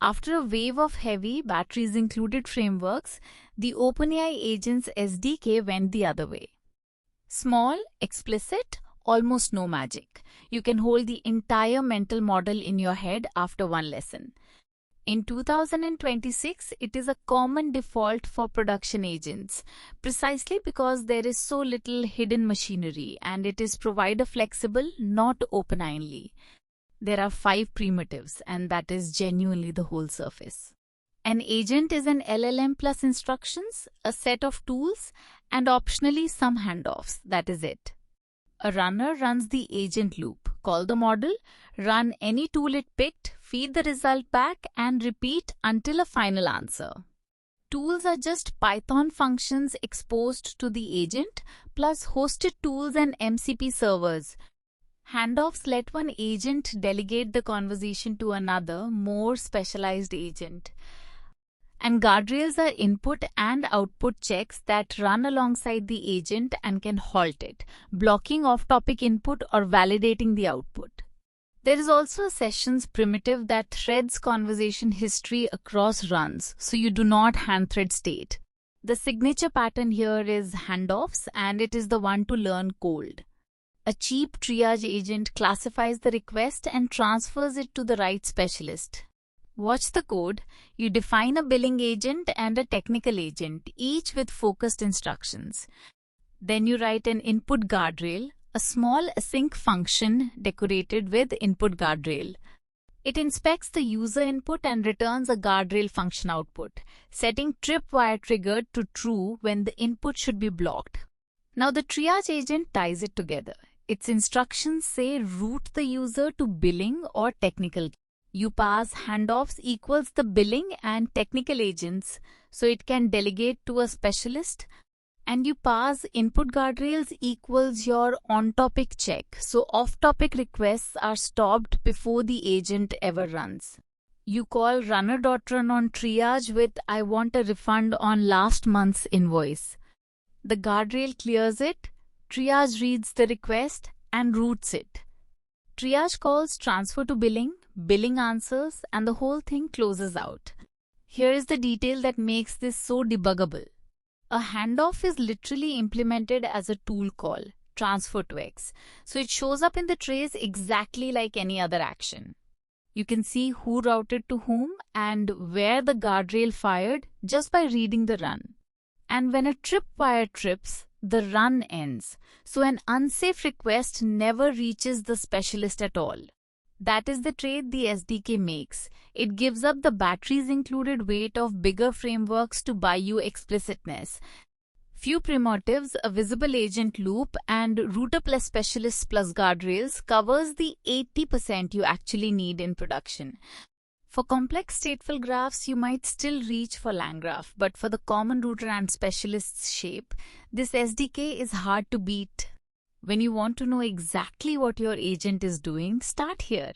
After a wave of heavy, batteries-included frameworks, the OpenAI Agents SDK went the other way. Small, explicit, almost no magic. You can hold the entire mental model in your head after one lesson. In 2026, it is a common default for production agents, precisely because there is so little hidden machinery and it is provider flexible, not OpenAI-only. There are 5 primitives, and that is genuinely the whole surface. An agent is an LLM plus instructions, a set of tools, and optionally some handoffs. That is it. A runner runs the agent loop. Call the model, run any tool it picked, feed the result back, and repeat until a final answer. Tools are just Python functions exposed to the agent, plus hosted tools and MCP servers. Handoffs let one agent delegate the conversation to another, more specialized agent. And guardrails are input and output checks that run alongside the agent and can halt it, blocking off-topic input or validating the output. There is also a sessions primitive that threads conversation history across runs, so you do not hand-thread state. The signature pattern here is handoffs, and it is the one to learn cold. A cheap triage agent classifies the request and transfers it to the right specialist. Watch the code. You define a billing agent and a technical agent, each with focused instructions. Then you write an input guardrail, a small async function decorated with input guardrail. It inspects the user input and returns a guardrail function output, setting tripwire triggered to true when the input should be blocked. Now the triage agent ties it together. Its instructions say route the user to billing or technical. You pass handoffs equals the billing and technical agents so it can delegate to a specialist, and you pass input guardrails equals your on-topic check so off-topic requests are stopped before the agent ever runs. You call runner.run on triage with I want a refund on last month's invoice. The guardrail clears it, triage reads the request and routes it. Triage calls transfer to billing, billing answers, and the whole thing closes out. Here is the detail that makes this so debuggable. A handoff is literally implemented as a tool call, transfer to X, so it shows up in the trace exactly like any other action. You can see who routed to whom and where the guardrail fired just by reading the run. And when a tripwire trips, the run ends, so an unsafe request never reaches the specialist at all. That is the trade the SDK makes. It gives up the batteries-included weight of bigger frameworks to buy you explicitness. Few primitives, a visible agent loop, and router plus specialists plus guardrails covers the 80% you actually need in production. For complex stateful graphs, you might still reach for LangGraph, but for the common router and specialists shape, this SDK is hard to beat. When you want to know exactly what your agent is doing, start here.